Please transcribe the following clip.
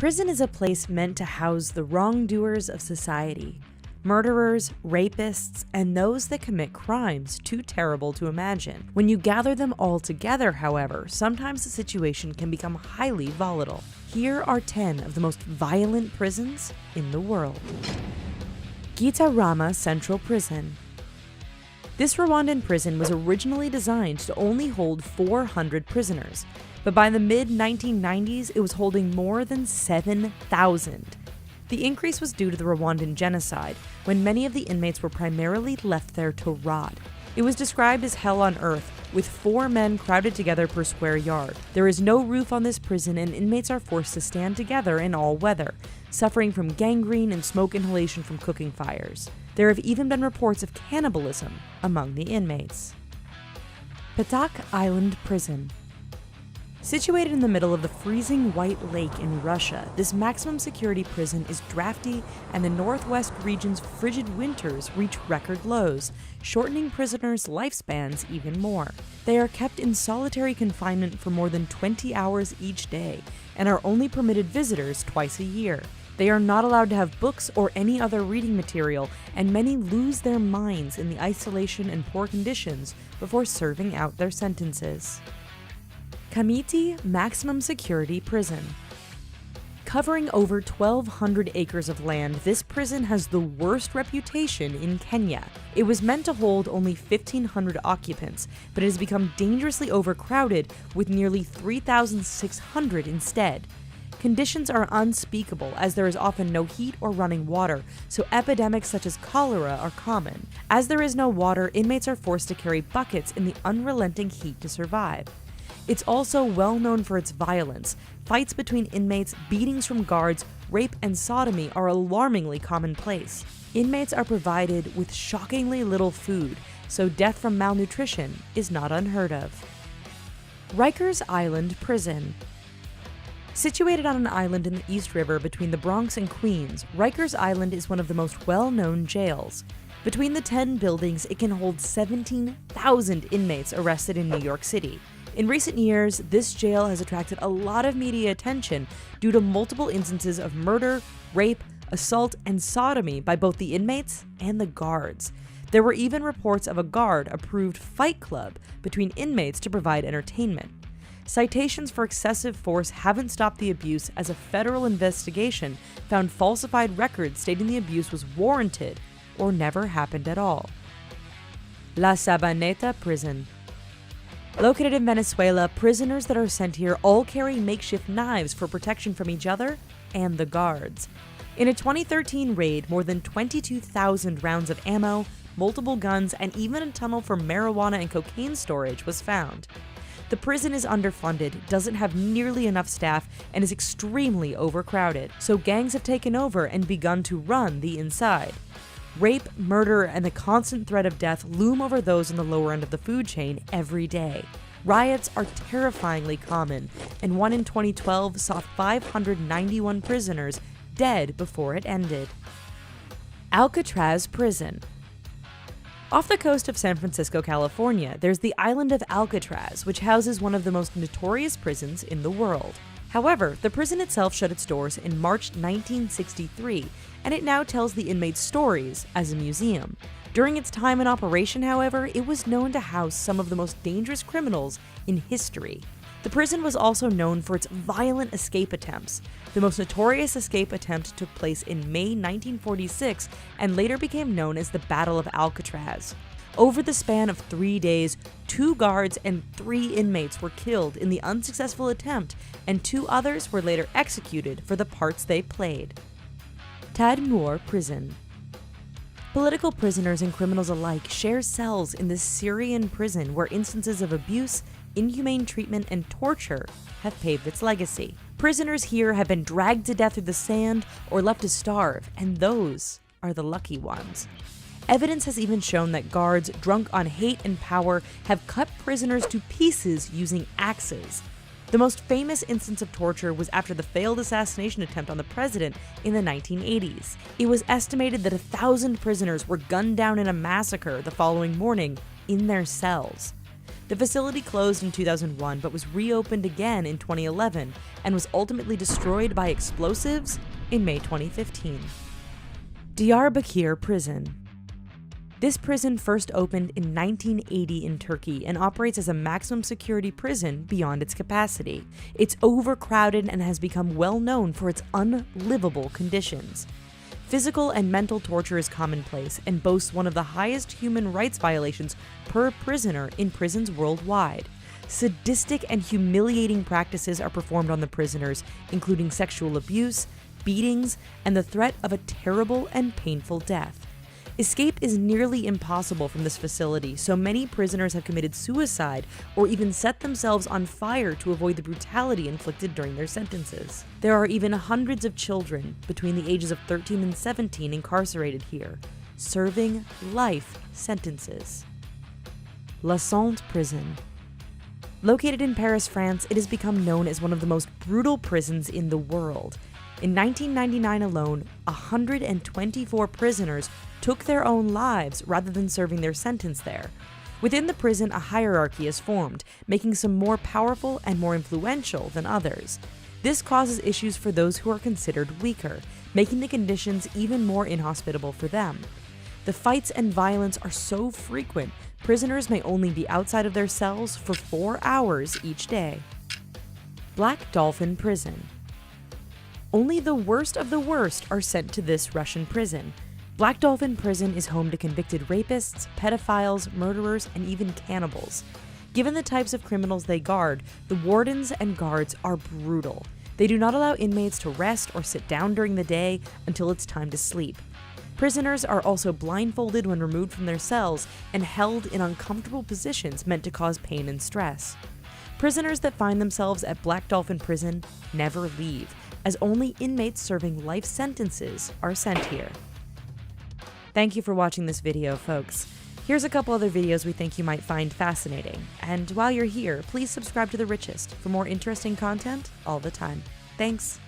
Prison is a place meant to house the wrongdoers of society. Murderers, rapists, and those that commit crimes too terrible to imagine. When you gather them all together, however, sometimes the situation can become highly volatile. Here are 10 of the most violent prisons in the world. Gitarama Central Prison. This Rwandan prison was originally designed to only hold 400 prisoners, but by the mid-1990s it was holding more than 7,000. The increase was due to the Rwandan genocide, when many of the inmates were primarily left there to rot. It was described as hell on earth, with 4 men crowded together per square yard. There is no roof on this prison, and inmates are forced to stand together in all weather, suffering from gangrene and smoke inhalation from cooking fires. There have even been reports of cannibalism among the inmates. Petak Island Prison. Situated in the middle of the freezing White Lake in Russia, this maximum security prison is drafty, and the northwest region's frigid winters reach record lows, shortening prisoners' lifespans even more. They are kept in solitary confinement for more than 20 hours each day, and are only permitted visitors twice a year. They are not allowed to have books or any other reading material, and many lose their minds in the isolation and poor conditions before serving out their sentences. Kamiti Maximum Security Prison. Covering over 1,200 acres of land, this prison has the worst reputation in Kenya. It was meant to hold only 1,500 occupants, but it has become dangerously overcrowded with nearly 3,600 instead. Conditions are unspeakable, as there is often no heat or running water, so epidemics such as cholera are common. As there is no water, inmates are forced to carry buckets in the unrelenting heat to survive. It's also well known for its violence. Fights between inmates, beatings from guards, rape, and sodomy are alarmingly commonplace. Inmates are provided with shockingly little food, so death from malnutrition is not unheard of. Rikers Island Prison. Situated on an island in the East River between the Bronx and Queens, Rikers Island is one of the most well-known jails. Between the 10 buildings, it can hold 17,000 inmates arrested in New York City. In recent years, this jail has attracted a lot of media attention due to multiple instances of murder, rape, assault, and sodomy by both the inmates and the guards. There were even reports of a guard-approved fight club between inmates to provide entertainment. Citations for excessive force haven't stopped the abuse, as a federal investigation found falsified records stating the abuse was warranted or never happened at all. La Sabaneta Prison. Located in Venezuela, prisoners that are sent here all carry makeshift knives for protection from each other and the guards. In a 2013 raid, more than 22,000 rounds of ammo, multiple guns, and even a tunnel for marijuana and cocaine storage was found. The prison is underfunded, doesn't have nearly enough staff, and is extremely overcrowded, so gangs have taken over and begun to run the inside. Rape, murder, and the constant threat of death loom over those on the lower end of the food chain every day. Riots are terrifyingly common, and one in 2012 saw 591 prisoners dead before it ended. Alcatraz Prison. Off the coast of San Francisco, California, there's the island of Alcatraz, which houses one of the most notorious prisons in the world. However, the prison itself shut its doors in March 1963, and it now tells the inmates' stories as a museum. During its time in operation, however, it was known to house some of the most dangerous criminals in history. The prison was also known for its violent escape attempts. The most notorious escape attempt took place in May 1946 and later became known as the Battle of Alcatraz. Over the span of 3 days, 2 guards and 3 inmates were killed in the unsuccessful attempt, and 2 others were later executed for the parts they played. Tadmor Prison. Political prisoners and criminals alike share cells in this Syrian prison where instances of abuse, inhumane treatment, and torture have paved its legacy. Prisoners here have been dragged to death through the sand or left to starve, and those are the lucky ones. Evidence has even shown that guards, drunk on hate and power, have cut prisoners to pieces using axes. The most famous instance of torture was after the failed assassination attempt on the president in the 1980s. It was estimated that 1,000 prisoners were gunned down in a massacre the following morning in their cells. The facility closed in 2001 but was reopened again in 2011 and was ultimately destroyed by explosives in May 2015. Diyarbakir Prison. This prison first opened in 1980 in Turkey and operates as a maximum security prison beyond its capacity. It's overcrowded and has become well known for its unlivable conditions. Physical and mental torture is commonplace and boasts one of the highest human rights violations per prisoner in prisons worldwide. Sadistic and humiliating practices are performed on the prisoners, including sexual abuse, beatings, and the threat of a terrible and painful death. Escape is nearly impossible from this facility, so many prisoners have committed suicide or even set themselves on fire to avoid the brutality inflicted during their sentences. There are even hundreds of children between the ages of 13 and 17 incarcerated here, serving life sentences. La Sante Prison. Located in Paris, France, it has become known as one of the most brutal prisons in the world. In 1999 alone, 124 prisoners took their own lives rather than serving their sentence there. Within the prison, a hierarchy is formed, making some more powerful and more influential than others. This causes issues for those who are considered weaker, making the conditions even more inhospitable for them. The fights and violence are so frequent, prisoners may only be outside of their cells for 4 hours each day. Black Dolphin Prison. Only the worst of the worst are sent to this Russian prison. Black Dolphin Prison is home to convicted rapists, pedophiles, murderers, and even cannibals. Given the types of criminals they guard, the wardens and guards are brutal. They do not allow inmates to rest or sit down during the day until it's time to sleep. Prisoners are also blindfolded when removed from their cells and held in uncomfortable positions meant to cause pain and stress. Prisoners that find themselves at Black Dolphin Prison never leave, as only inmates serving life sentences are sent here. Thank you for watching this video, folks. Here's a couple other videos we think you might find fascinating. And while you're here, please subscribe to The Richest for more interesting content all the time. Thanks.